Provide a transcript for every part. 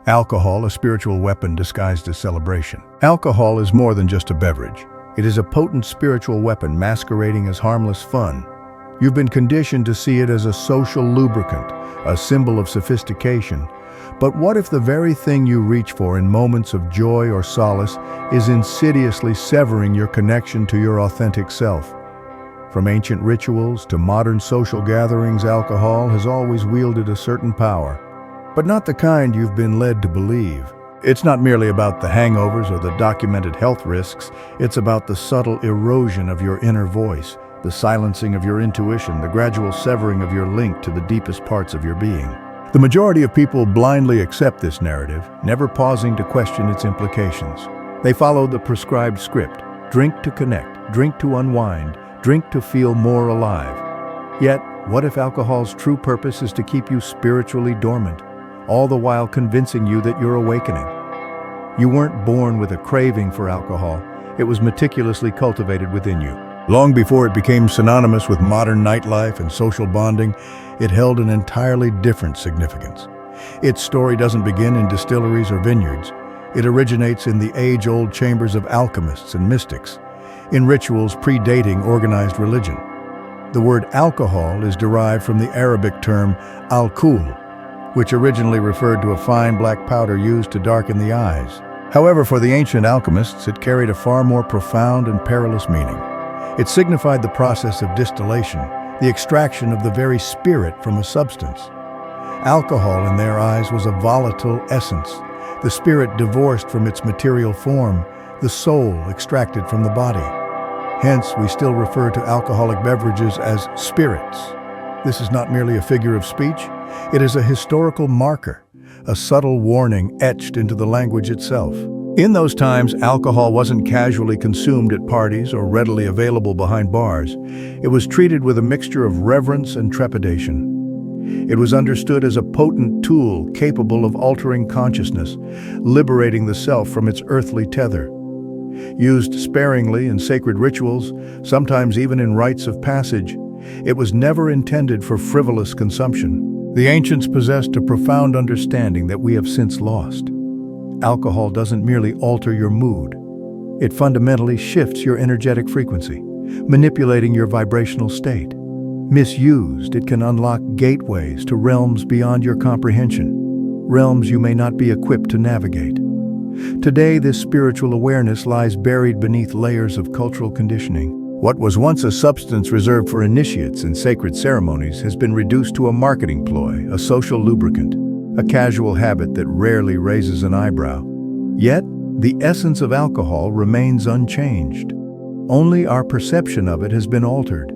Alcohol, a spiritual weapon disguised as celebration. Alcohol is more than just a beverage. It is a potent spiritual weapon masquerading as harmless fun. You've been conditioned to see it as a social lubricant, a symbol of sophistication. But what if the very thing you reach for in moments of joy or solace is insidiously severing your connection to your authentic self? From ancient rituals to modern social gatherings, alcohol has always wielded a certain power. But not the kind you've been led to believe. It's not merely about the hangovers or the documented health risks. It's about the subtle erosion of your inner voice, the silencing of your intuition, the gradual severing of your link to the deepest parts of your being. The majority of people blindly accept this narrative, never pausing to question its implications. They follow the prescribed script: drink to connect, drink to unwind, drink to feel more alive. Yet, what if alcohol's true purpose is to keep you spiritually dormant, all the while convincing you that you're awakening? You weren't born with a craving for alcohol. It was meticulously cultivated within you. Long before it became synonymous with modern nightlife and social bonding, it held an entirely different significance. Its story doesn't begin in distilleries or vineyards. It originates in the age-old chambers of alchemists and mystics, in rituals predating organized religion. The word alcohol is derived from the Arabic term al-kul, which originally referred to a fine black powder used to darken the eyes. However, for the ancient alchemists, it carried a far more profound and perilous meaning. It signified the process of distillation, the extraction of the very spirit from a substance. Alcohol, in their eyes, was a volatile essence, the spirit divorced from its material form, the soul extracted from the body. Hence, we still refer to alcoholic beverages as spirits. This is not merely a figure of speech. It is a historical marker, a subtle warning etched into the language itself. In those times, alcohol wasn't casually consumed at parties or readily available behind bars. It was treated with a mixture of reverence and trepidation. It was understood as a potent tool capable of altering consciousness, liberating the self from its earthly tether. Used sparingly in sacred rituals, sometimes even in rites of passage, it was never intended for frivolous consumption. The ancients possessed a profound understanding that we have since lost. Alcohol doesn't merely alter your mood. It fundamentally shifts your energetic frequency, manipulating your vibrational state. Misused, it can unlock gateways to realms beyond your comprehension, realms you may not be equipped to navigate. Today, this spiritual awareness lies buried beneath layers of cultural conditioning. What was once a substance reserved for initiates and sacred ceremonies has been reduced to a marketing ploy, a social lubricant, a casual habit that rarely raises an eyebrow. Yet, the essence of alcohol remains unchanged. Only our perception of it has been altered.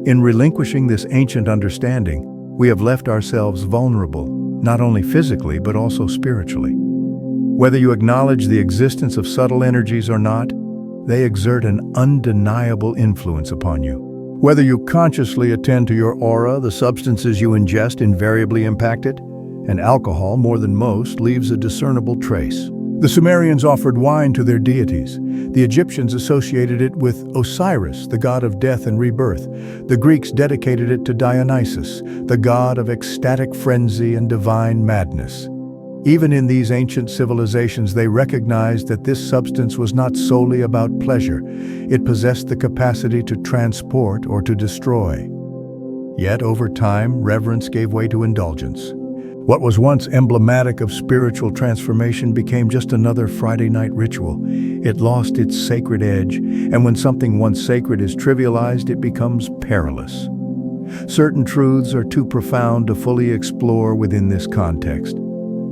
In relinquishing this ancient understanding, we have left ourselves vulnerable, not only physically but also spiritually. Whether you acknowledge the existence of subtle energies or not, they exert an undeniable influence upon you. Whether you consciously attend to your aura, the substances you ingest invariably impact it, and alcohol, more than most, leaves a discernible trace. The Sumerians offered wine to their deities. The Egyptians associated it with Osiris, the god of death and rebirth. The Greeks dedicated it to Dionysus, the god of ecstatic frenzy and divine madness. Even in these ancient civilizations, they recognized that this substance was not solely about pleasure. It possessed the capacity to transport or to destroy. Yet, over time, reverence gave way to indulgence. What was once emblematic of spiritual transformation became just another Friday night ritual. It lost its sacred edge, and when something once sacred is trivialized, it becomes perilous. Certain truths are too profound to fully explore within this context.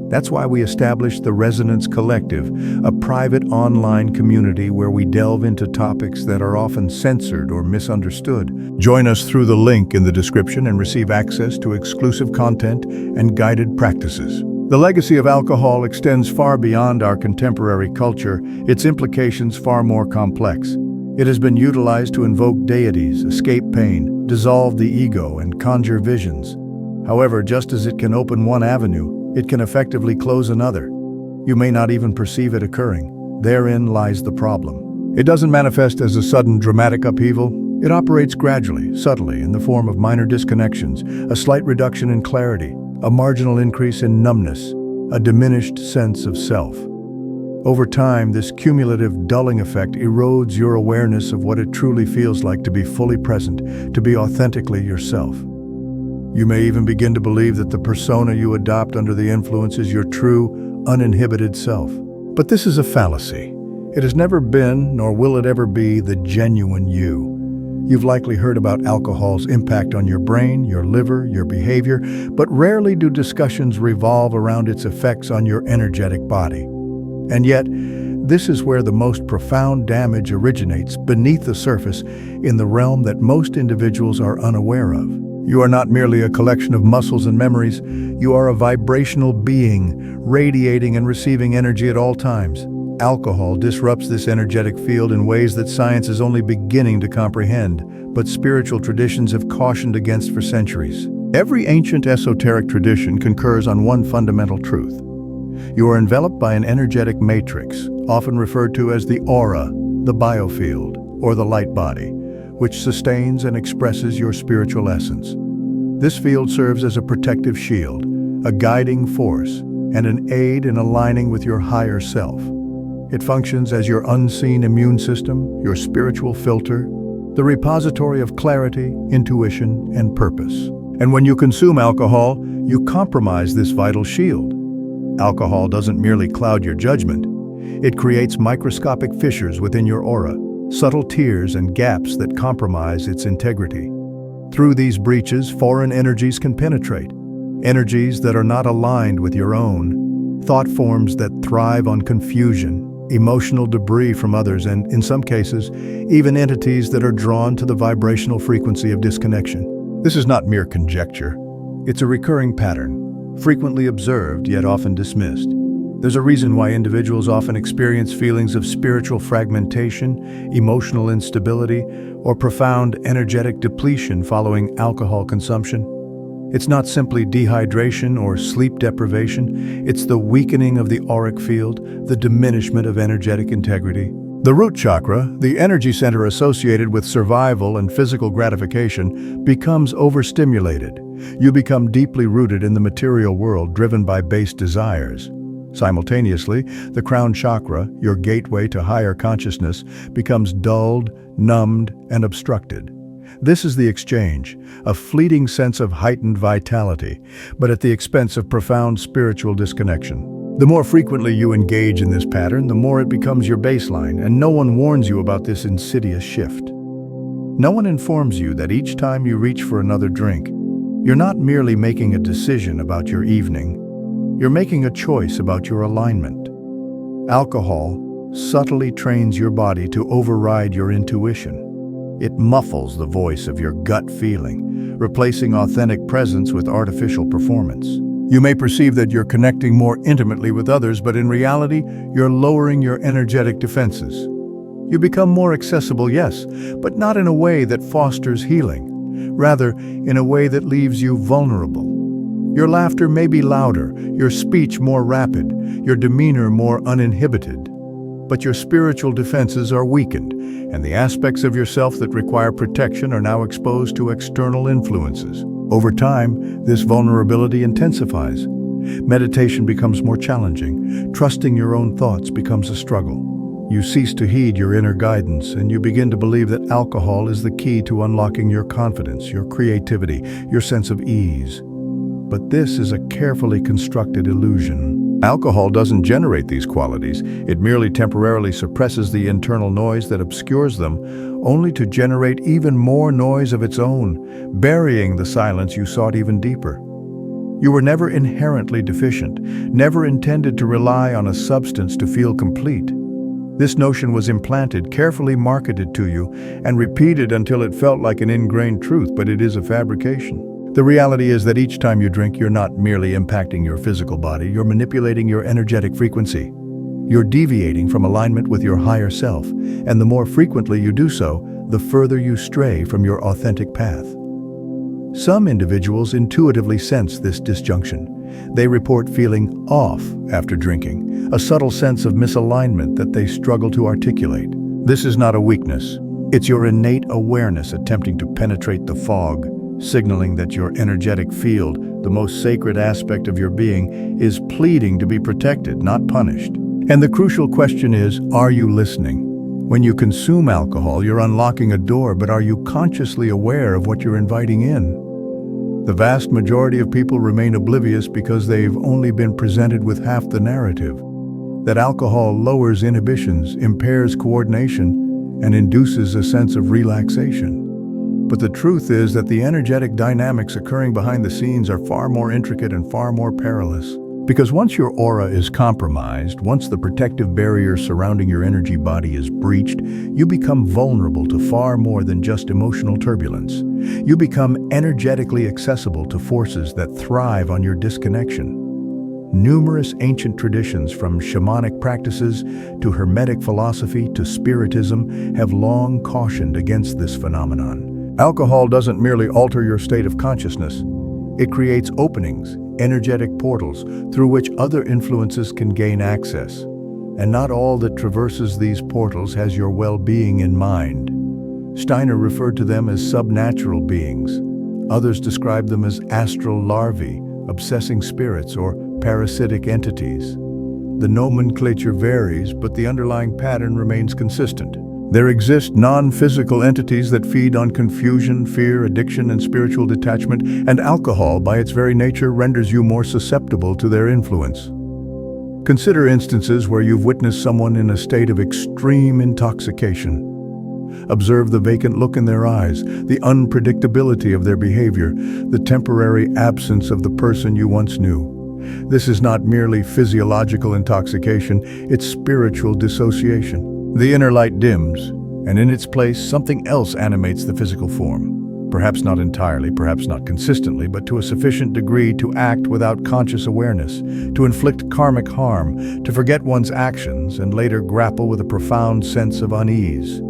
That's why we established the Resonance Collective, a private online community where we delve into topics that are often censored or misunderstood. Join us through the link in the description and receive access to exclusive content and guided practices. The legacy of alcohol extends far beyond our contemporary culture, its implications far more complex. It has been utilized to invoke deities, escape pain, dissolve the ego, and conjure visions. However, just as it can open one avenue, it can effectively close another. You may not even perceive it occurring. Therein lies the problem. It doesn't manifest as a sudden dramatic upheaval. It operates gradually, subtly, in the form of minor disconnections, a slight reduction in clarity, a marginal increase in numbness, a diminished sense of self. Over time, this cumulative dulling effect erodes your awareness of what it truly feels like to be fully present, to be authentically yourself. You may even begin to believe that the persona you adopt under the influence is your true, uninhibited self. But this is a fallacy. It has never been, nor will it ever be, the genuine you. You've likely heard about alcohol's impact on your brain, your liver, your behavior, but rarely do discussions revolve around its effects on your energetic body. And yet, this is where the most profound damage originates, beneath the surface, in the realm that most individuals are unaware of. You are not merely a collection of muscles and memories. You are a vibrational being, radiating and receiving energy at all times. Alcohol disrupts this energetic field in ways that science is only beginning to comprehend, but spiritual traditions have cautioned against for centuries. Every ancient esoteric tradition concurs on one fundamental truth. You are enveloped by an energetic matrix, often referred to as the aura, the biofield, or the light body, which sustains and expresses your spiritual essence. This field serves as a protective shield, a guiding force, and an aid in aligning with your higher self. It functions as your unseen immune system, your spiritual filter, the repository of clarity, intuition, and purpose. And when you consume alcohol, you compromise this vital shield. Alcohol doesn't merely cloud your judgment. It creates microscopic fissures within your aura, subtle tears and gaps that compromise its integrity. Through these breaches, foreign energies can penetrate, energies that are not aligned with your own, thought forms that thrive on confusion, emotional debris from others, and, in some cases, even entities that are drawn to the vibrational frequency of disconnection. This is not mere conjecture. It's a recurring pattern, frequently observed yet often dismissed. There's a reason why individuals often experience feelings of spiritual fragmentation, emotional instability, or profound energetic depletion following alcohol consumption. It's not simply dehydration or sleep deprivation, it's the weakening of the auric field, the diminishment of energetic integrity. The root chakra, the energy center associated with survival and physical gratification, becomes overstimulated. You become deeply rooted in the material world, driven by base desires. Simultaneously, the crown chakra, your gateway to higher consciousness, becomes dulled, numbed, and obstructed. This is the exchange, a fleeting sense of heightened vitality, but at the expense of profound spiritual disconnection. The more frequently you engage in this pattern, the more it becomes your baseline, and no one warns you about this insidious shift. No one informs you that each time you reach for another drink, you're not merely making a decision about your evening, you're making a choice about your alignment. Alcohol subtly trains your body to override your intuition. It muffles the voice of your gut feeling, replacing authentic presence with artificial performance. You may perceive that you're connecting more intimately with others, but in reality, you're lowering your energetic defenses. You become more accessible, yes, but not in a way that fosters healing. Rather, in a way that leaves you vulnerable. Your laughter may be louder, your speech more rapid, your demeanor more uninhibited. But your spiritual defenses are weakened, and the aspects of yourself that require protection are now exposed to external influences. Over time, this vulnerability intensifies. Meditation becomes more challenging. Trusting your own thoughts becomes a struggle. You cease to heed your inner guidance, and you begin to believe that alcohol is the key to unlocking your confidence, your creativity, your sense of ease. But this is a carefully constructed illusion. Alcohol doesn't generate these qualities. It merely temporarily suppresses the internal noise that obscures them, only to generate even more noise of its own, burying the silence you sought even deeper. You were never inherently deficient, never intended to rely on a substance to feel complete. This notion was implanted, carefully marketed to you, and repeated until it felt like an ingrained truth, but it is a fabrication. The reality is that each time you drink, you're not merely impacting your physical body, you're manipulating your energetic frequency. You're deviating from alignment with your higher self, and the more frequently you do so, the further you stray from your authentic path. Some individuals intuitively sense this disjunction. They report feeling off after drinking, a subtle sense of misalignment that they struggle to articulate. This is not a weakness. It's your innate awareness attempting to penetrate the fog, signaling that your energetic field, the most sacred aspect of your being, is pleading to be protected, not punished. And the crucial question is, are you listening? When you consume alcohol, you're unlocking a door, but are you consciously aware of what you're inviting in? The vast majority of people remain oblivious because they've only been presented with half the narrative. That alcohol lowers inhibitions, impairs coordination, and induces a sense of relaxation. But the truth is that the energetic dynamics occurring behind the scenes are far more intricate and far more perilous. Because once your aura is compromised, once the protective barrier surrounding your energy body is breached, you become vulnerable to far more than just emotional turbulence. You become energetically accessible to forces that thrive on your disconnection. Numerous ancient traditions, from shamanic practices to hermetic philosophy to spiritism, have long cautioned against this phenomenon. Alcohol doesn't merely alter your state of consciousness. It creates openings, energetic portals, through which other influences can gain access. And not all that traverses these portals has your well-being in mind. Steiner referred to them as subnatural beings. Others described them as astral larvae, obsessing spirits, or parasitic entities. The nomenclature varies, but the underlying pattern remains consistent. There exist non-physical entities that feed on confusion, fear, addiction, and spiritual detachment, and alcohol, by its very nature, renders you more susceptible to their influence. Consider instances where you've witnessed someone in a state of extreme intoxication. Observe the vacant look in their eyes, the unpredictability of their behavior, the temporary absence of the person you once knew. This is not merely physiological intoxication, it's spiritual dissociation. The inner light dims, and in its place, something else animates the physical form. Perhaps not entirely, perhaps not consistently, but to a sufficient degree to act without conscious awareness, to inflict karmic harm, to forget one's actions, and later grapple with a profound sense of unease.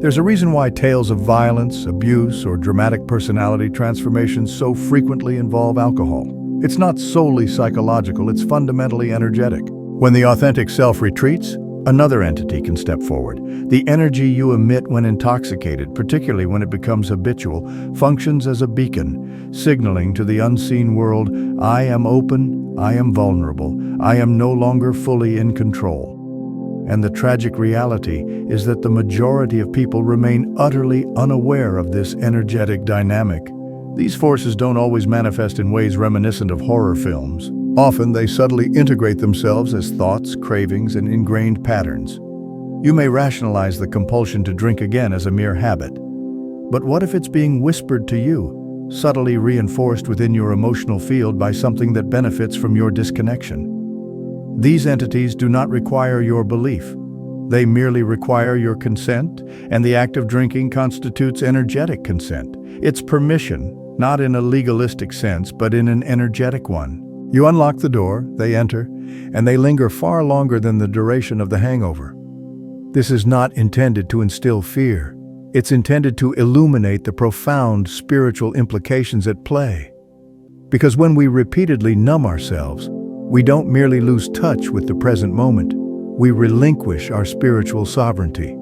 There's a reason why tales of violence, abuse, or dramatic personality transformations so frequently involve alcohol. It's not solely psychological, it's fundamentally energetic. When the authentic self retreats, another entity can step forward. The energy you emit when intoxicated, particularly when it becomes habitual, functions as a beacon, signaling to the unseen world, I am open, I am vulnerable, I am no longer fully in control. And the tragic reality is that the majority of people remain utterly unaware of this energetic dynamic. These forces don't always manifest in ways reminiscent of horror films. Often they subtly integrate themselves as thoughts, cravings, and ingrained patterns. You may rationalize the compulsion to drink again as a mere habit. But what if it's being whispered to you, subtly reinforced within your emotional field by something that benefits from your disconnection? These entities do not require your belief. They merely require your consent, and the act of drinking constitutes energetic consent. It's permission, not in a legalistic sense, but in an energetic one. You unlock the door, they enter, and they linger far longer than the duration of the hangover. This is not intended to instill fear. It's intended to illuminate the profound spiritual implications at play. Because when we repeatedly numb ourselves, we don't merely lose touch with the present moment. We relinquish our spiritual sovereignty.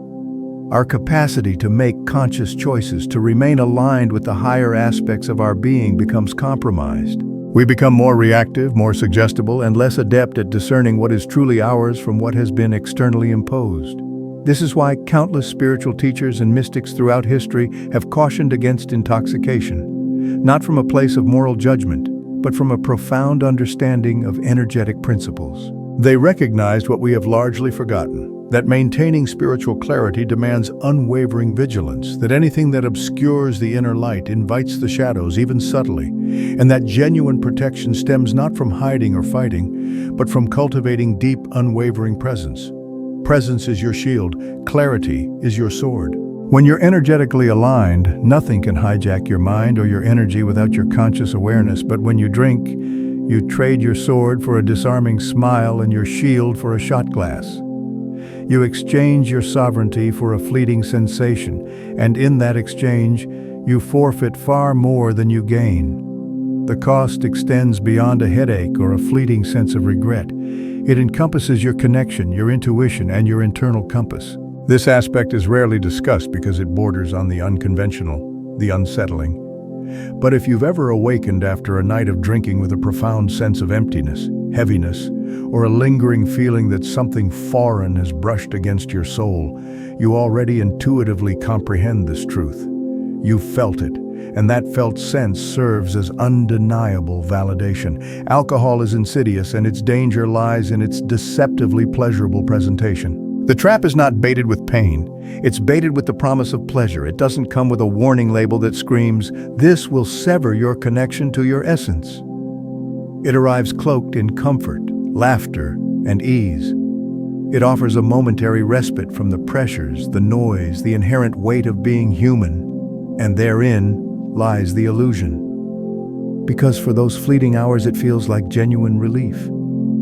Our capacity to make conscious choices, to remain aligned with the higher aspects of our being, becomes compromised. We become more reactive, more suggestible, and less adept at discerning what is truly ours from what has been externally imposed. This is why countless spiritual teachers and mystics throughout history have cautioned against intoxication, not from a place of moral judgment, but from a profound understanding of energetic principles. They recognized what we have largely forgotten, that maintaining spiritual clarity demands unwavering vigilance, that anything that obscures the inner light invites the shadows, even subtly, and that genuine protection stems not from hiding or fighting, but from cultivating deep, unwavering presence. Presence is your shield, clarity is your sword. When you're energetically aligned, nothing can hijack your mind or your energy without your conscious awareness, but when you drink, you trade your sword for a disarming smile and your shield for a shot glass. You exchange your sovereignty for a fleeting sensation, and in that exchange, you forfeit far more than you gain. The cost extends beyond a headache or a fleeting sense of regret. It encompasses your connection, your intuition, and your internal compass. This aspect is rarely discussed because it borders on the unconventional, the unsettling. But if you've ever awakened after a night of drinking with a profound sense of emptiness, heaviness, or a lingering feeling that something foreign has brushed against your soul, you already intuitively comprehend this truth. You've felt it, and that felt sense serves as undeniable validation. Alcohol is insidious, and its danger lies in its deceptively pleasurable presentation. The trap is not baited with pain. It's baited with the promise of pleasure. It doesn't come with a warning label that screams, "This will sever your connection to your essence." It arrives cloaked in comfort, laughter, and ease. It offers a momentary respite from the pressures, the noise, the inherent weight of being human. And therein lies the illusion. Because for those fleeting hours it feels like genuine relief.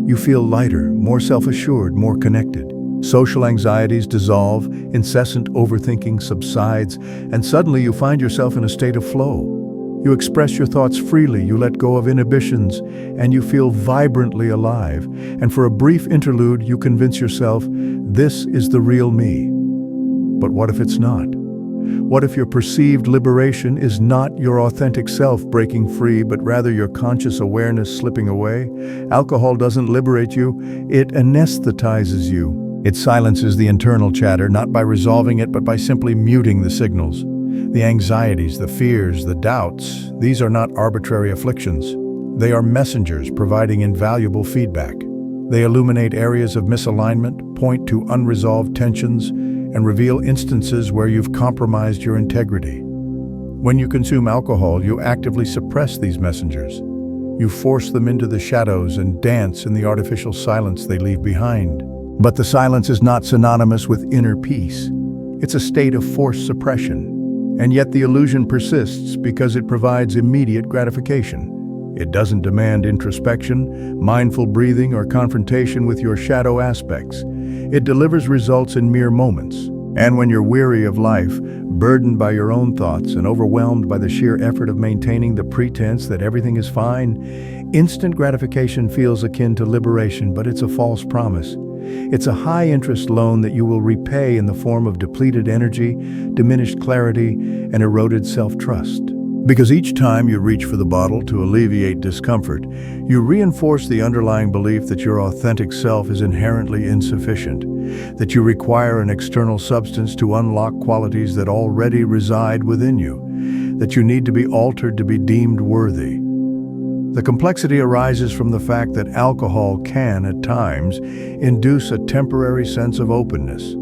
You feel lighter, more self-assured, more connected. Social anxieties dissolve, incessant overthinking subsides, and suddenly you find yourself in a state of flow. You express your thoughts freely, you let go of inhibitions, and you feel vibrantly alive. And for a brief interlude, you convince yourself, this is the real me. But what if it's not? What if your perceived liberation is not your authentic self breaking free, but rather your conscious awareness slipping away? Alcohol doesn't liberate you, it anesthetizes you. It silences the internal chatter, not by resolving it, but by simply muting the signals. The anxieties, the fears, the doubts, these are not arbitrary afflictions. They are messengers providing invaluable feedback. They illuminate areas of misalignment, point to unresolved tensions, and reveal instances where you've compromised your integrity. When you consume alcohol, you actively suppress these messengers. You force them into the shadows and dance in the artificial silence they leave behind. But the silence is not synonymous with inner peace. It's a state of forced suppression. And yet the illusion persists because it provides immediate gratification. It doesn't demand introspection, mindful breathing, or confrontation with your shadow aspects. It delivers results in mere moments. And when you're weary of life, burdened by your own thoughts and overwhelmed by the sheer effort of maintaining the pretense that everything is fine, instant gratification feels akin to liberation, but it's a false promise. It's a high-interest loan that you will repay in the form of depleted energy, diminished clarity, and eroded self-trust. Because each time you reach for the bottle to alleviate discomfort, you reinforce the underlying belief that your authentic self is inherently insufficient, that you require an external substance to unlock qualities that already reside within you, that you need to be altered to be deemed worthy. The complexity arises from the fact that alcohol can, at times, induce a temporary sense of openness.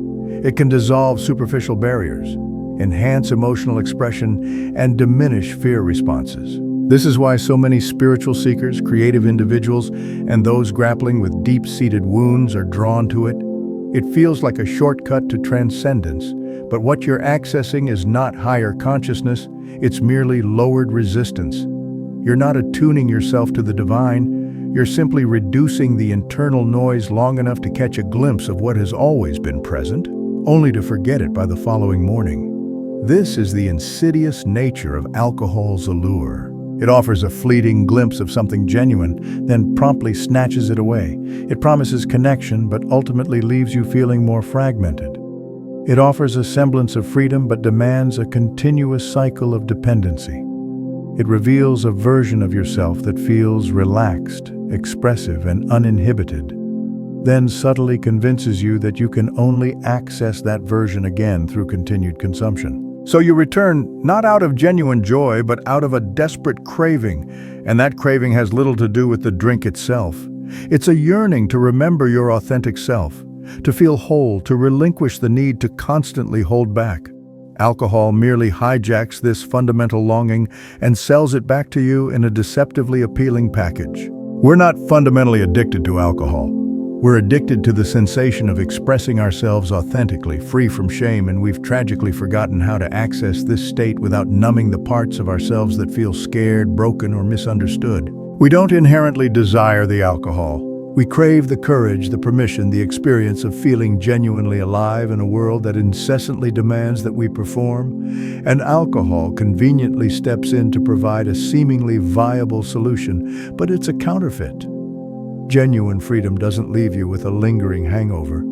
It can dissolve superficial barriers, enhance emotional expression, and diminish fear responses. This is why so many spiritual seekers, creative individuals, and those grappling with deep-seated wounds are drawn to it. It feels like a shortcut to transcendence, but what you're accessing is not higher consciousness, it's merely lowered resistance. You're not attuning yourself to the divine, you're simply reducing the internal noise long enough to catch a glimpse of what has always been present, only to forget it by the following morning. This is the insidious nature of alcohol's allure. It offers a fleeting glimpse of something genuine, then promptly snatches it away. It promises connection, but ultimately leaves you feeling more fragmented. It offers a semblance of freedom, but demands a continuous cycle of dependency. It reveals a version of yourself that feels relaxed, expressive, and uninhibited, then subtly convinces you that you can only access that version again through continued consumption. So you return not out of genuine joy, but out of a desperate craving, and that craving has little to do with the drink itself. It's a yearning to remember your authentic self, to feel whole, to relinquish the need to constantly hold back. Alcohol merely hijacks this fundamental longing and sells it back to you in a deceptively appealing package. We're not fundamentally addicted to alcohol. We're addicted to the sensation of expressing ourselves authentically, free from shame, and we've tragically forgotten how to access this state without numbing the parts of ourselves that feel scared, broken, or misunderstood. We don't inherently desire the alcohol. We crave the courage, the permission, the experience of feeling genuinely alive in a world that incessantly demands that we perform. And alcohol conveniently steps in to provide a seemingly viable solution, but it's a counterfeit. Genuine freedom doesn't leave you with a lingering hangover.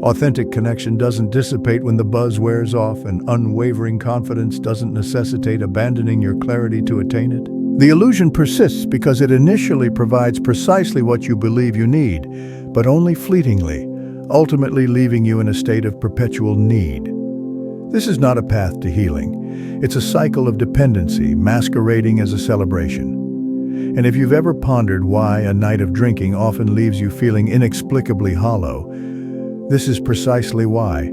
Authentic connection doesn't dissipate when the buzz wears off, and unwavering confidence doesn't necessitate abandoning your clarity to attain it. The illusion persists because it initially provides precisely what you believe you need, but only fleetingly, ultimately leaving you in a state of perpetual need. This is not a path to healing. It's a cycle of dependency masquerading as a celebration. And if you've ever pondered why a night of drinking often leaves you feeling inexplicably hollow, this is precisely why.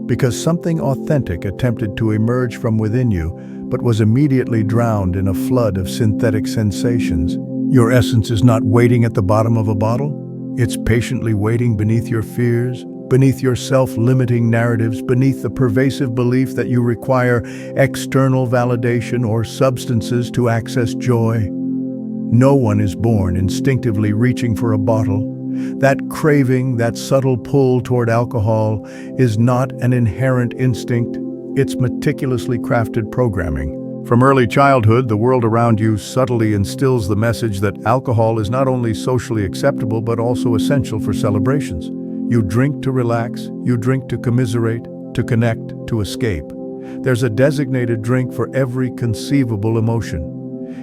Because something authentic attempted to emerge from within you, but was immediately drowned in a flood of synthetic sensations. Your essence is not waiting at the bottom of a bottle. It's patiently waiting beneath your fears, beneath your self-limiting narratives, beneath the pervasive belief that you require external validation or substances to access joy. No one is born instinctively reaching for a bottle. That craving, that subtle pull toward alcohol, is not an inherent instinct. It's meticulously crafted programming. From early childhood, the world around you subtly instills the message that alcohol is not only socially acceptable but also essential for celebrations. You drink to relax, you drink to commiserate, to connect, to escape. There's a designated drink for every conceivable emotion.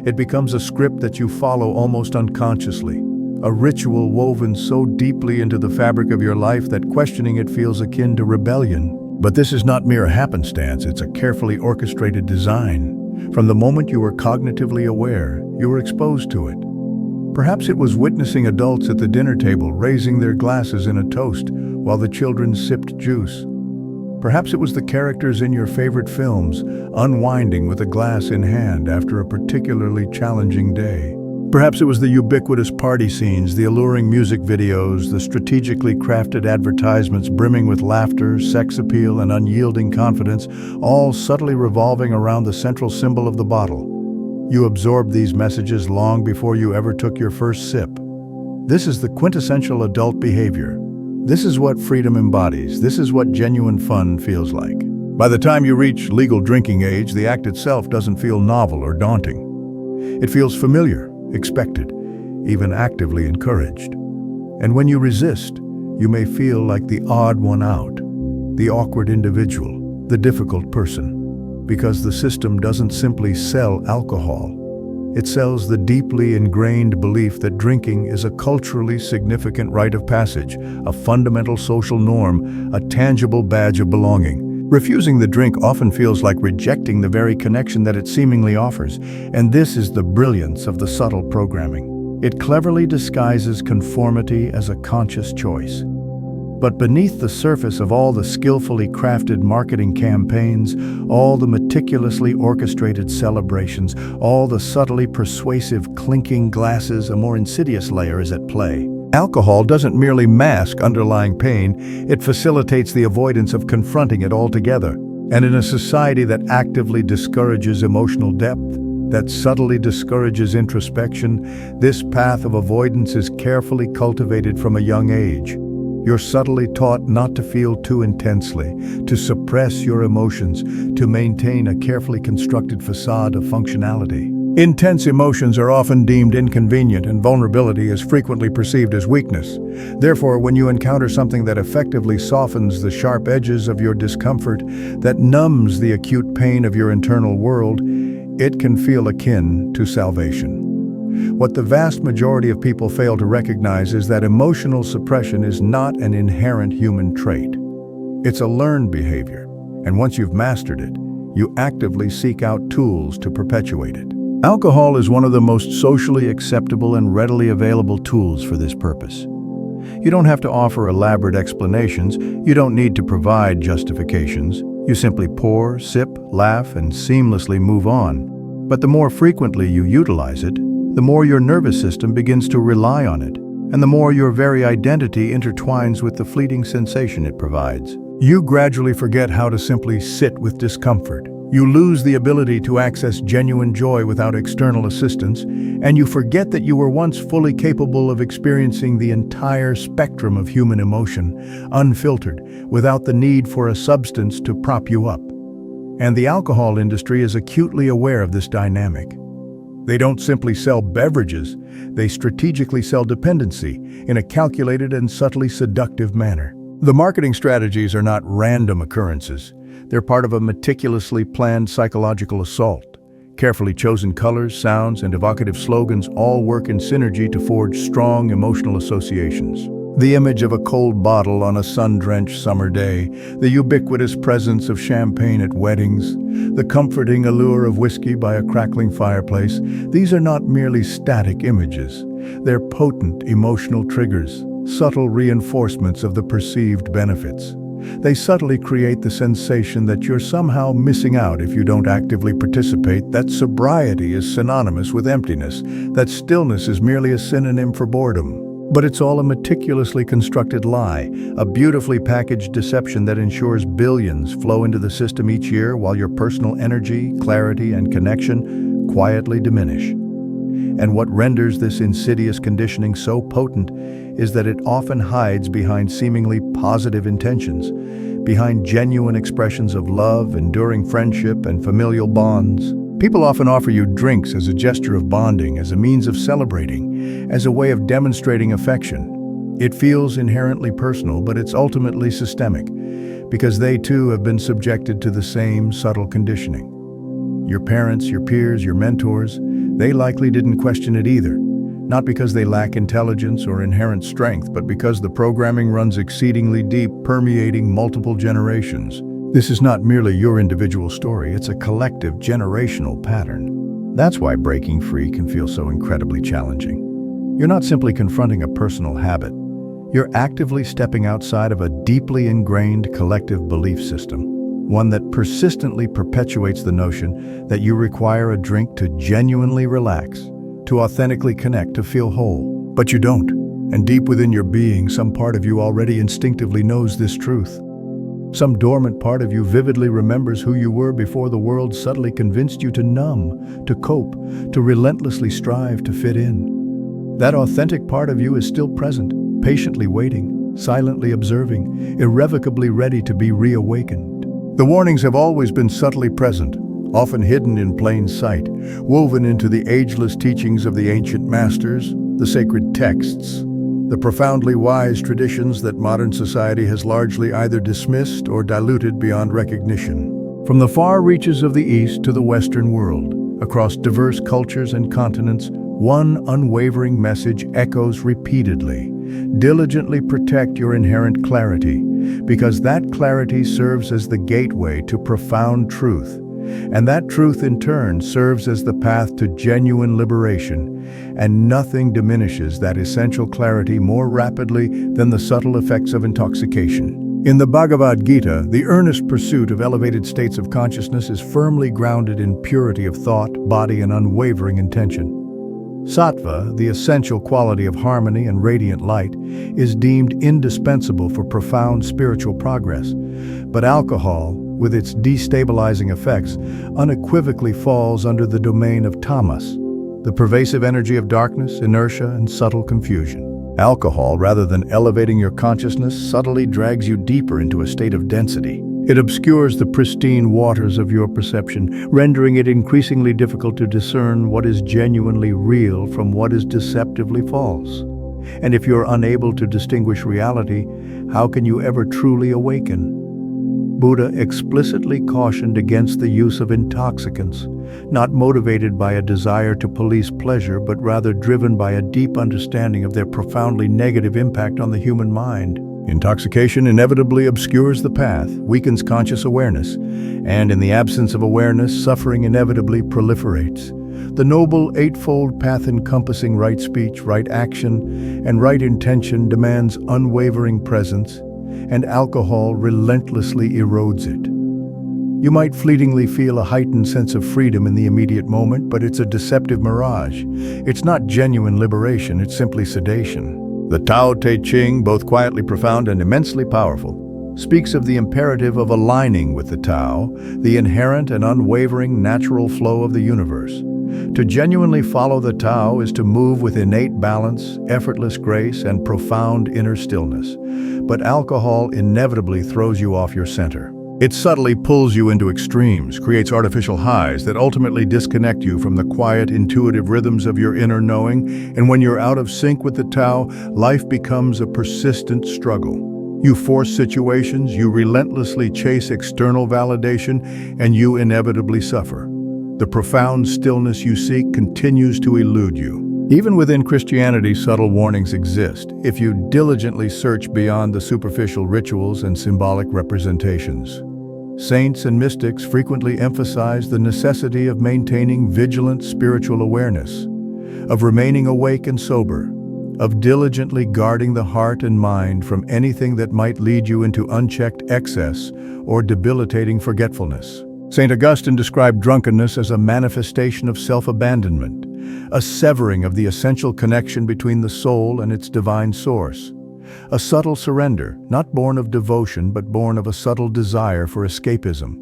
It becomes a script that you follow almost unconsciously, a ritual woven so deeply into the fabric of your life that questioning it feels akin to rebellion. But this is not mere happenstance, it's a carefully orchestrated design. From the moment you were cognitively aware, you were exposed to it. Perhaps it was witnessing adults at the dinner table raising their glasses in a toast while the children sipped juice. Perhaps it was the characters in your favorite films unwinding with a glass in hand after a particularly challenging day. Perhaps it was the ubiquitous party scenes, the alluring music videos, the strategically crafted advertisements brimming with laughter, sex appeal, and unyielding confidence, all subtly revolving around the central symbol of the bottle. You absorbed these messages long before you ever took your first sip. This is the quintessential adult behavior. This is what freedom embodies. This is what genuine fun feels like. By the time you reach legal drinking age, the act itself doesn't feel novel or daunting. It feels familiar, expected, even actively encouraged. And when you resist, you may feel like the odd one out, the awkward individual, the difficult person, because the system doesn't simply sell alcohol. It sells the deeply ingrained belief that drinking is a culturally significant rite of passage, a fundamental social norm, a tangible badge of belonging. Refusing the drink often feels like rejecting the very connection that it seemingly offers, and this is the brilliance of the subtle programming. It cleverly disguises conformity as a conscious choice. But beneath the surface of all the skillfully crafted marketing campaigns, all the meticulously orchestrated celebrations, all the subtly persuasive clinking glasses, a more insidious layer is at play. Alcohol doesn't merely mask underlying pain, it facilitates the avoidance of confronting it altogether. And in a society that actively discourages emotional depth, that subtly discourages introspection, this path of avoidance is carefully cultivated from a young age. You're subtly taught not to feel too intensely, to suppress your emotions, to maintain a carefully constructed facade of functionality. Intense emotions are often deemed inconvenient, and vulnerability is frequently perceived as weakness. Therefore, when you encounter something that effectively softens the sharp edges of your discomfort, that numbs the acute pain of your internal world, it can feel akin to salvation. What the vast majority of people fail to recognize is that emotional suppression is not an inherent human trait. It's a learned behavior, and once you've mastered it, you actively seek out tools to perpetuate it. Alcohol is one of the most socially acceptable and readily available tools for this purpose. You don't have to offer elaborate explanations, you don't need to provide justifications. You simply pour, sip, laugh, and seamlessly move on. But the more frequently you utilize it, the more your nervous system begins to rely on it, and the more your very identity intertwines with the fleeting sensation it provides. You gradually forget how to simply sit with discomfort. You lose the ability to access genuine joy without external assistance, and you forget that you were once fully capable of experiencing the entire spectrum of human emotion, unfiltered, without the need for a substance to prop you up. And the alcohol industry is acutely aware of this dynamic. They don't simply sell beverages, they strategically sell dependency in a calculated and subtly seductive manner. The marketing strategies are not random occurrences. They're part of a meticulously planned psychological assault. Carefully chosen colors, sounds, and evocative slogans all work in synergy to forge strong emotional associations. The image of a cold bottle on a sun-drenched summer day, the ubiquitous presence of champagne at weddings, the comforting allure of whiskey by a crackling fireplace, these are not merely static images. They're potent emotional triggers, subtle reinforcements of the perceived benefits. They subtly create the sensation that you're somehow missing out if you don't actively participate, that sobriety is synonymous with emptiness, that stillness is merely a synonym for boredom. But it's all a meticulously constructed lie, a beautifully packaged deception that ensures billions flow into the system each year while your personal energy, clarity, and connection quietly diminish. And what renders this insidious conditioning so potent is that it often hides behind seemingly positive intentions, behind genuine expressions of love, enduring friendship, and familial bonds. People often offer you drinks as a gesture of bonding, as a means of celebrating, as a way of demonstrating affection. It feels inherently personal, but it's ultimately systemic, because they too have been subjected to the same subtle conditioning. Your parents, your peers, your mentors, they likely didn't question it either. Not because they lack intelligence or inherent strength, but because the programming runs exceedingly deep, permeating multiple generations. This is not merely your individual story, it's a collective generational pattern. That's why breaking free can feel so incredibly challenging. You're not simply confronting a personal habit. You're actively stepping outside of a deeply ingrained collective belief system, one that persistently perpetuates the notion that you require a drink to genuinely relax, to authentically connect, to feel whole. But you don't. And deep within your being, some part of you already instinctively knows this truth. Some dormant part of you vividly remembers who you were before the world subtly convinced you to numb, to cope, to relentlessly strive to fit in. That authentic part of you is still present, patiently waiting, silently observing, irrevocably ready to be reawakened. The warnings have always been subtly present, often hidden in plain sight, woven into the ageless teachings of the ancient masters, the sacred texts, the profoundly wise traditions that modern society has largely either dismissed or diluted beyond recognition. From the far reaches of the East to the Western world, across diverse cultures and continents, one unwavering message echoes repeatedly. Diligently protect your inherent clarity, because that clarity serves as the gateway to profound truth. And that truth in turn serves as the path to genuine liberation, and nothing diminishes that essential clarity more rapidly than the subtle effects of intoxication. In the Bhagavad Gita, the earnest pursuit of elevated states of consciousness is firmly grounded in purity of thought, body, and unwavering intention. Sattva, the essential quality of harmony and radiant light, is deemed indispensable for profound spiritual progress. But alcohol, with its destabilizing effects, unequivocally falls under the domain of tamas, the pervasive energy of darkness, inertia, and subtle confusion. Alcohol, rather than elevating your consciousness, subtly drags you deeper into a state of density. It obscures the pristine waters of your perception, rendering it increasingly difficult to discern what is genuinely real from what is deceptively false. And if you're unable to distinguish reality, how can you ever truly awaken? Buddha explicitly cautioned against the use of intoxicants, not motivated by a desire to police pleasure, but rather driven by a deep understanding of their profoundly negative impact on the human mind. Intoxication inevitably obscures the path, weakens conscious awareness, and in the absence of awareness, suffering inevitably proliferates. The Noble Eightfold Path encompassing right speech, right action, and right intention demands unwavering presence, and alcohol relentlessly erodes it. You might fleetingly feel a heightened sense of freedom in the immediate moment, but it's a deceptive mirage. It's not genuine liberation, it's simply sedation. The Tao Te Ching, both quietly profound and immensely powerful, speaks of the imperative of aligning with the Tao, the inherent and unwavering natural flow of the universe. To genuinely follow the Tao is to move with innate balance, effortless grace, and profound inner stillness. But alcohol inevitably throws you off your center. It subtly pulls you into extremes, creates artificial highs that ultimately disconnect you from the quiet, intuitive rhythms of your inner knowing, and when you're out of sync with the Tao, life becomes a persistent struggle. You force situations, you relentlessly chase external validation, and you inevitably suffer. The profound stillness you seek continues to elude you. Even within Christianity, subtle warnings exist if you diligently search beyond the superficial rituals and symbolic representations. Saints and mystics frequently emphasize the necessity of maintaining vigilant spiritual awareness, of remaining awake and sober, of diligently guarding the heart and mind from anything that might lead you into unchecked excess or debilitating forgetfulness. St. Augustine described drunkenness as a manifestation of self-abandonment, a severing of the essential connection between the soul and its divine source. A subtle surrender, not born of devotion but born of a subtle desire for escapism.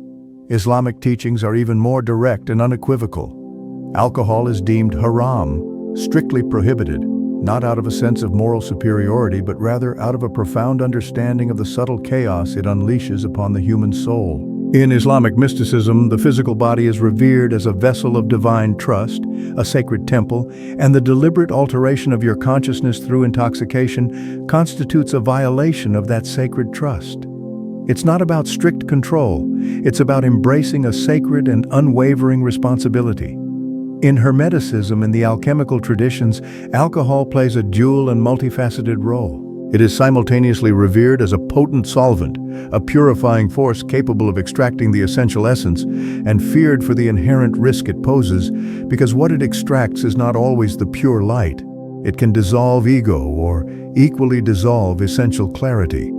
Islamic teachings are even more direct and unequivocal. Alcohol is deemed haram, strictly prohibited, not out of a sense of moral superiority but rather out of a profound understanding of the subtle chaos it unleashes upon the human soul. In Islamic mysticism, the physical body is revered as a vessel of divine trust, a sacred temple, and the deliberate alteration of your consciousness through intoxication constitutes a violation of that sacred trust. It's not about strict control, it's about embracing a sacred and unwavering responsibility. In Hermeticism and the alchemical traditions, alcohol plays a dual and multifaceted role. It is simultaneously revered as a potent solvent, a purifying force capable of extracting the essential essence, and feared for the inherent risk it poses, because what it extracts is not always the pure light. It can dissolve ego or equally dissolve essential clarity.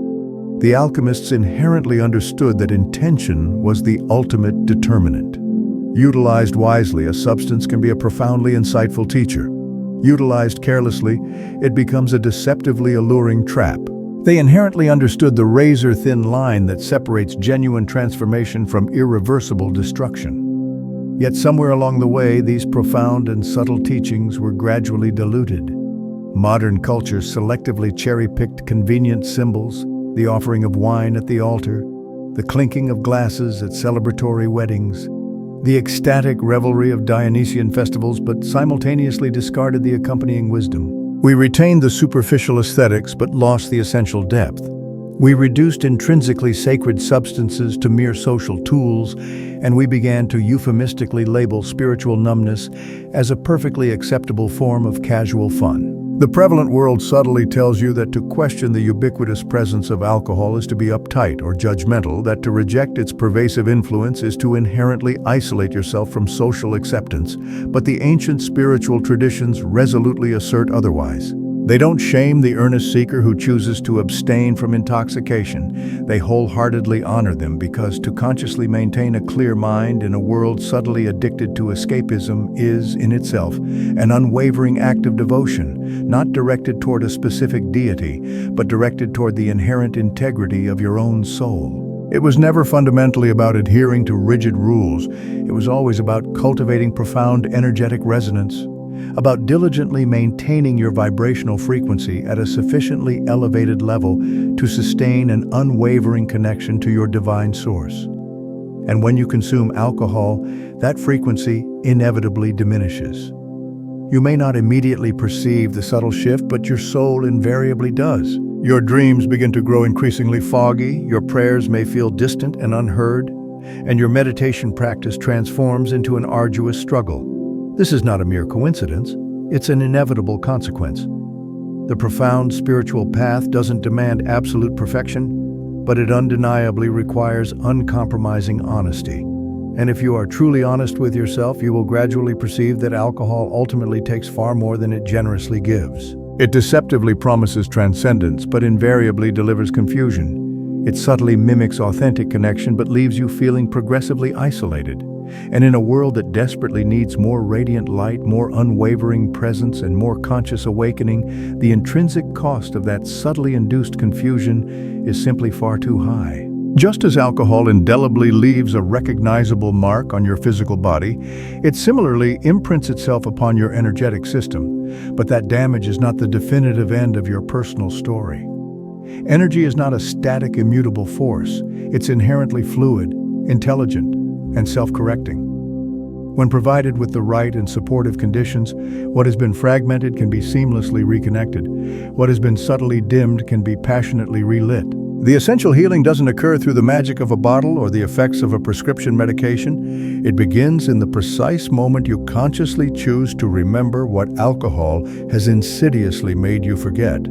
The alchemists inherently understood that intention was the ultimate determinant. Utilized wisely, a substance can be a profoundly insightful teacher. Utilized carelessly, it becomes a deceptively alluring trap. They inherently understood the razor-thin line that separates genuine transformation from irreversible destruction. Yet somewhere along the way, these profound and subtle teachings were gradually diluted. Modern culture selectively cherry-picked convenient symbols, the offering of wine at the altar, the clinking of glasses at celebratory weddings, the ecstatic revelry of Dionysian festivals, but simultaneously discarded the accompanying wisdom. We retained the superficial aesthetics but lost the essential depth. We reduced intrinsically sacred substances to mere social tools, and we began to euphemistically label spiritual numbness as a perfectly acceptable form of casual fun. The prevalent world subtly tells you that to question the ubiquitous presence of alcohol is to be uptight or judgmental, that to reject its pervasive influence is to inherently isolate yourself from social acceptance. But the ancient spiritual traditions resolutely assert otherwise. They don't shame the earnest seeker who chooses to abstain from intoxication. They wholeheartedly honor them because to consciously maintain a clear mind in a world subtly addicted to escapism is, in itself, an unwavering act of devotion, not directed toward a specific deity, but directed toward the inherent integrity of your own soul. It was never fundamentally about adhering to rigid rules. It was always about cultivating profound energetic resonance, about diligently maintaining your vibrational frequency at a sufficiently elevated level to sustain an unwavering connection to your divine source. And when you consume alcohol, that frequency inevitably diminishes. You may not immediately perceive the subtle shift, but your soul invariably does. Your dreams begin to grow increasingly foggy, your prayers may feel distant and unheard, and your meditation practice transforms into an arduous struggle. This is not a mere coincidence, it's an inevitable consequence. The profound spiritual path doesn't demand absolute perfection, but it undeniably requires uncompromising honesty. And if you are truly honest with yourself, you will gradually perceive that alcohol ultimately takes far more than it generously gives. It deceptively promises transcendence, but invariably delivers confusion. It subtly mimics authentic connection, but leaves you feeling progressively isolated. And in a world that desperately needs more radiant light, more unwavering presence, and more conscious awakening, the intrinsic cost of that subtly induced confusion is simply far too high. Just as alcohol indelibly leaves a recognizable mark on your physical body, it similarly imprints itself upon your energetic system. But that damage is not the definitive end of your personal story. Energy is not a static, immutable force. It's inherently fluid, intelligent, and self-correcting. When provided with the right and supportive conditions, what has been fragmented can be seamlessly reconnected. What has been subtly dimmed can be passionately relit. The essential healing doesn't occur through the magic of a bottle or the effects of a prescription medication. It begins in the precise moment you consciously choose to remember what alcohol has insidiously made you forget.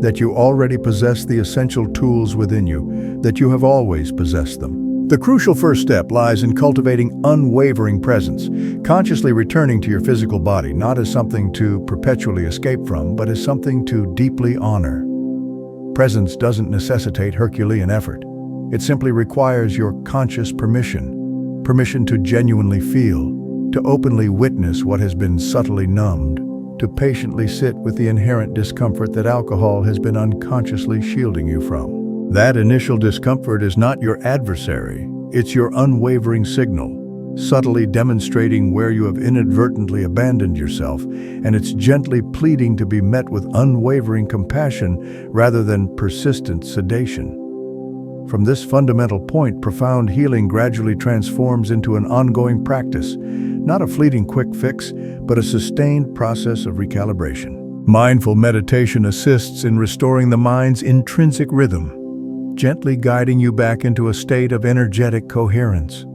That you already possess the essential tools within you, that you have always possessed them. The crucial first step lies in cultivating unwavering presence, consciously returning to your physical body, not as something to perpetually escape from, but as something to deeply honor. Presence doesn't necessitate Herculean effort. It simply requires your conscious permission. Permission to genuinely feel, to openly witness what has been subtly numbed, to patiently sit with the inherent discomfort that alcohol has been unconsciously shielding you from. That initial discomfort is not your adversary, it's your unwavering signal, subtly demonstrating where you have inadvertently abandoned yourself, and it's gently pleading to be met with unwavering compassion rather than persistent sedation. From this fundamental point, profound healing gradually transforms into an ongoing practice, not a fleeting quick fix, but a sustained process of recalibration. Mindful meditation assists in restoring the mind's intrinsic rhythm, gently guiding you back into a state of energetic coherence.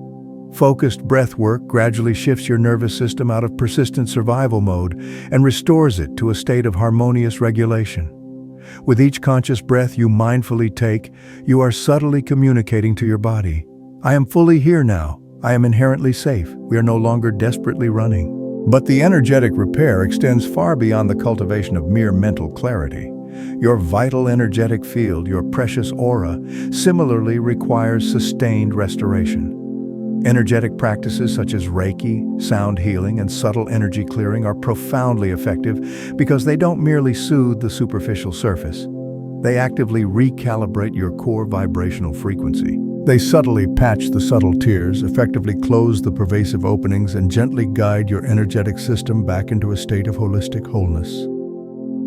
Focused breath work gradually shifts your nervous system out of persistent survival mode and restores it to a state of harmonious regulation. With each conscious breath you mindfully take, you are subtly communicating to your body, "I am fully here now. I am inherently safe. We are no longer desperately running." But the energetic repair extends far beyond the cultivation of mere mental clarity. Your vital energetic field, your precious aura, similarly requires sustained restoration. Energetic practices such as Reiki, sound healing, and subtle energy clearing are profoundly effective because they don't merely soothe the superficial surface. They actively recalibrate your core vibrational frequency. They subtly patch the subtle tears, effectively close the pervasive openings, and gently guide your energetic system back into a state of holistic wholeness.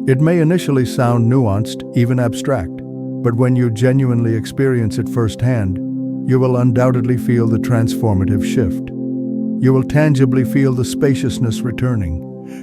It may initially sound nuanced, even abstract, but when you genuinely experience it firsthand, you will undoubtedly feel the transformative shift. You will tangibly feel the spaciousness returning.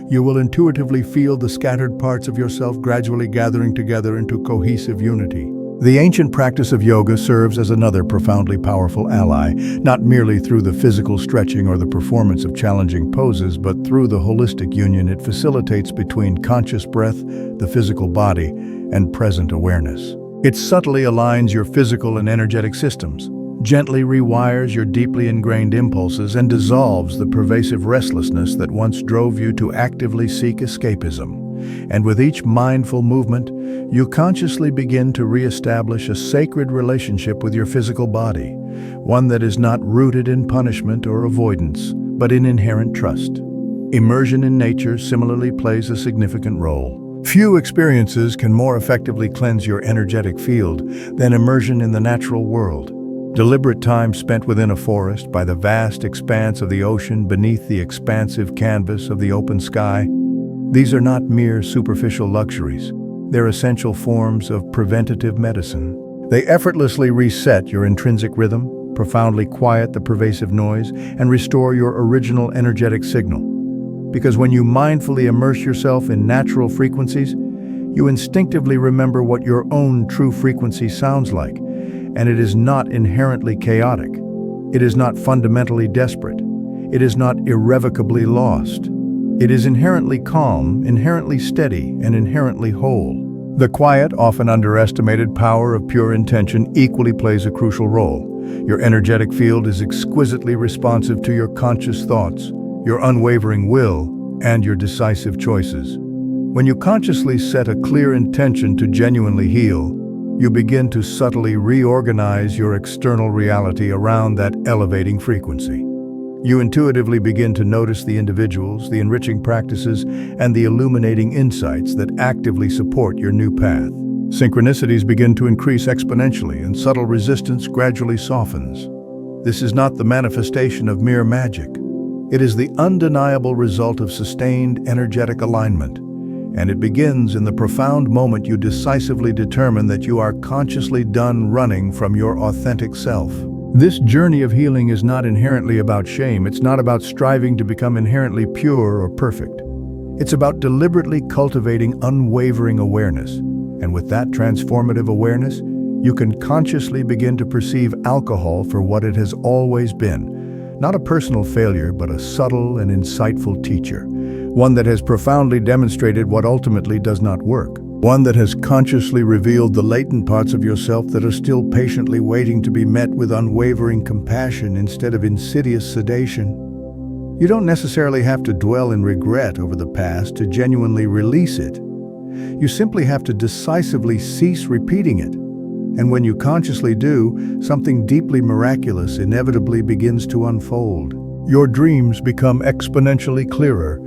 You will intuitively feel the scattered parts of yourself gradually gathering together into cohesive unity. The ancient practice of yoga serves as another profoundly powerful ally, not merely through the physical stretching or the performance of challenging poses, but through the holistic union it facilitates between conscious breath, the physical body, and present awareness. It subtly aligns your physical and energetic systems, gently rewires your deeply ingrained impulses, and dissolves the pervasive restlessness that once drove you to actively seek escapism. And with each mindful movement, you consciously begin to reestablish a sacred relationship with your physical body, one that is not rooted in punishment or avoidance, but in inherent trust. Immersion in nature similarly plays a significant role. Few experiences can more effectively cleanse your energetic field than immersion in the natural world. Deliberate time spent within a forest, by the vast expanse of the ocean, beneath the expansive canvas of the open sky. These are not mere superficial luxuries. They're essential forms of preventative medicine. They effortlessly reset your intrinsic rhythm, profoundly quiet the pervasive noise, and restore your original energetic signal. Because when you mindfully immerse yourself in natural frequencies, you instinctively remember what your own true frequency sounds like. And it is not inherently chaotic. It is not fundamentally desperate. It is not irrevocably lost. It is inherently calm, inherently steady, and inherently whole. The quiet, often underestimated power of pure intention equally plays a crucial role. Your energetic field is exquisitely responsive to your conscious thoughts, your unwavering will, and your decisive choices. When you consciously set a clear intention to genuinely heal, you begin to subtly reorganize your external reality around that elevating frequency. You intuitively begin to notice the individuals, the enriching practices, and the illuminating insights that actively support your new path. Synchronicities begin to increase exponentially, and subtle resistance gradually softens. This is not the manifestation of mere magic. It is the undeniable result of sustained energetic alignment. And it begins in the profound moment you decisively determine that you are consciously done running from your authentic self. This journey of healing is not inherently about shame. It's not about striving to become inherently pure or perfect. It's about deliberately cultivating unwavering awareness. And with that transformative awareness, you can consciously begin to perceive alcohol for what it has always been. Not a personal failure, but a subtle and insightful teacher. One that has profoundly demonstrated what ultimately does not work. One that has consciously revealed the latent parts of yourself that are still patiently waiting to be met with unwavering compassion instead of insidious sedation. You don't necessarily have to dwell in regret over the past to genuinely release it. You simply have to decisively cease repeating it. And when you consciously do, something deeply miraculous inevitably begins to unfold. Your dreams become exponentially clearer,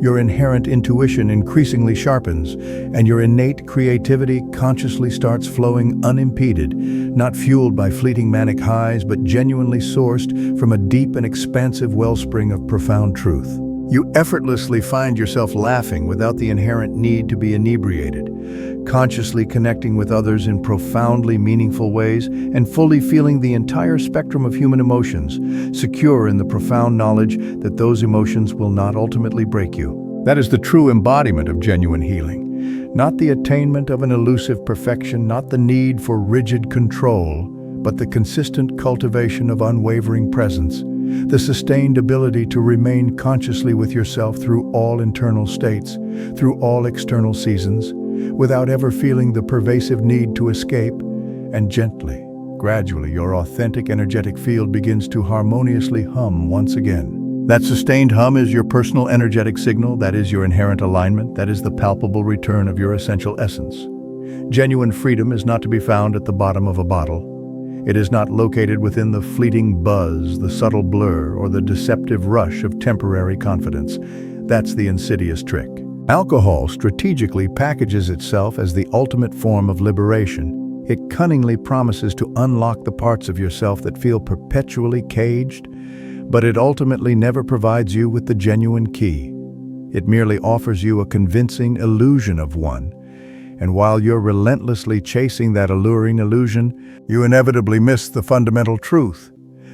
your inherent intuition increasingly sharpens, and your innate creativity consciously starts flowing unimpeded, not fueled by fleeting manic highs, but genuinely sourced from a deep and expansive wellspring of profound truth. You effortlessly find yourself laughing without the inherent need to be inebriated, consciously connecting with others in profoundly meaningful ways, and fully feeling the entire spectrum of human emotions, secure in the profound knowledge that those emotions will not ultimately break you. That is the true embodiment of genuine healing. Not the attainment of an elusive perfection, not the need for rigid control, but the consistent cultivation of unwavering presence. The sustained ability to remain consciously with yourself through all internal states, through all external seasons, without ever feeling the pervasive need to escape, and gently, gradually, your authentic energetic field begins to harmoniously hum once again. That sustained hum is your personal energetic signal, that is your inherent alignment, that is the palpable return of your essential essence. Genuine freedom is not to be found at the bottom of a bottle. It is not located within the fleeting buzz, the subtle blur, or the deceptive rush of temporary confidence. That's the insidious trick. Alcohol strategically packages itself as the ultimate form of liberation. It cunningly promises to unlock the parts of yourself that feel perpetually caged, but it ultimately never provides you with the genuine key. It merely offers you a convincing illusion of one. And while you're relentlessly chasing that alluring illusion, you inevitably miss the fundamental truth.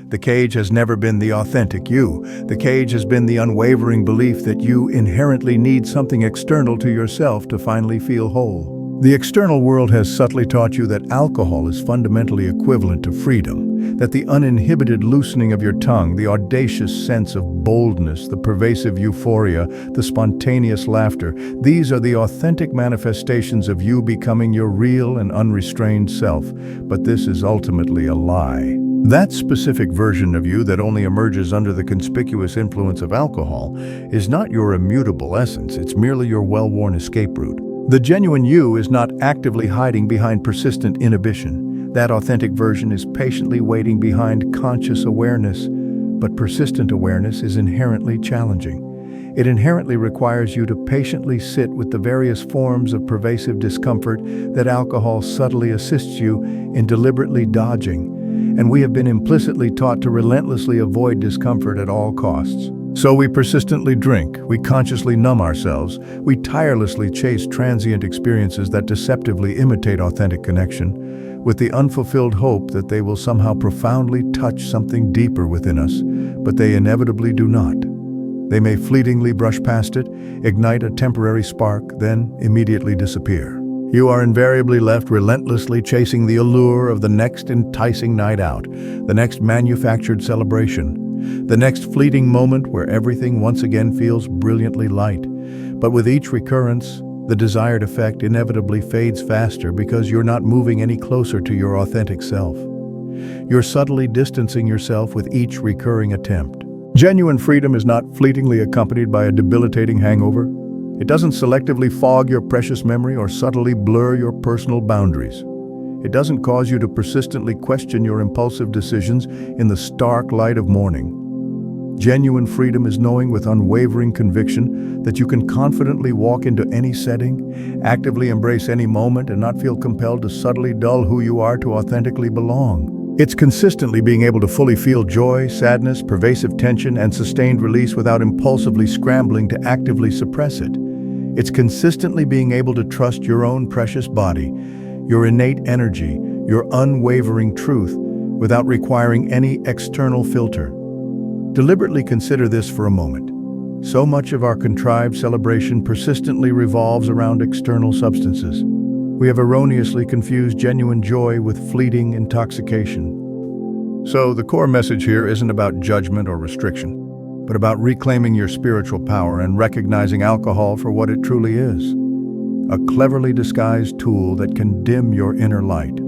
The cage has never been the authentic you. The cage has been the unwavering belief that you inherently need something external to yourself to finally feel whole. The external world has subtly taught you that alcohol is fundamentally equivalent to freedom, that the uninhibited loosening of your tongue, the audacious sense of boldness, the pervasive euphoria, the spontaneous laughter, these are the authentic manifestations of you becoming your real and unrestrained self. But this is ultimately a lie. That specific version of you that only emerges under the conspicuous influence of alcohol is not your immutable essence, it's merely your well-worn escape route. The genuine you is not actively hiding behind persistent inhibition. That authentic version is patiently waiting behind conscious awareness, but persistent awareness is inherently challenging. It inherently requires you to patiently sit with the various forms of pervasive discomfort that alcohol subtly assists you in deliberately dodging, and we have been implicitly taught to relentlessly avoid discomfort at all costs. So we persistently drink, we consciously numb ourselves, we tirelessly chase transient experiences that deceptively imitate authentic connection, with the unfulfilled hope that they will somehow profoundly touch something deeper within us, but they inevitably do not. They may fleetingly brush past it, ignite a temporary spark, then immediately disappear. You are invariably left relentlessly chasing the allure of the next enticing night out, the next manufactured celebration, the next fleeting moment where everything once again feels brilliantly light. But with each recurrence, the desired effect inevitably fades faster because you're not moving any closer to your authentic self. You're subtly distancing yourself with each recurring attempt. Genuine freedom is not fleetingly accompanied by a debilitating hangover. It doesn't selectively fog your precious memory or subtly blur your personal boundaries. It doesn't cause you to persistently question your impulsive decisions in the stark light of morning. Genuine freedom is knowing with unwavering conviction that you can confidently walk into any setting, actively embrace any moment, and not feel compelled to subtly dull who you are to authentically belong. It's consistently being able to fully feel joy, sadness, pervasive tension, and sustained release without impulsively scrambling to actively suppress it. It's consistently being able to trust your own precious body, your innate energy, your unwavering truth, without requiring any external filter. Deliberately consider this for a moment. So much of our contrived celebration persistently revolves around external substances. We have erroneously confused genuine joy with fleeting intoxication. So, the core message here isn't about judgment or restriction, but about reclaiming your spiritual power and recognizing alcohol for what it truly is: a cleverly disguised tool that can dim your inner light.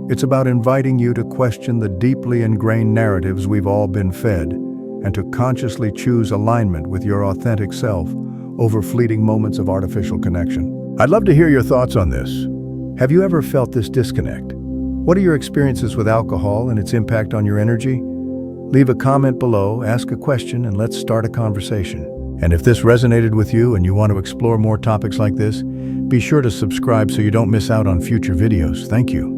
It's about inviting you to question the deeply ingrained narratives we've all been fed, and to consciously choose alignment with your authentic self over fleeting moments of artificial connection. I'd love to hear your thoughts on this. Have you ever felt this disconnect? What are your experiences with alcohol and its impact on your energy? Leave a comment below, ask a question, and let's start a conversation. And if this resonated with you and you want to explore more topics like this, be sure to subscribe so you don't miss out on future videos. Thank you.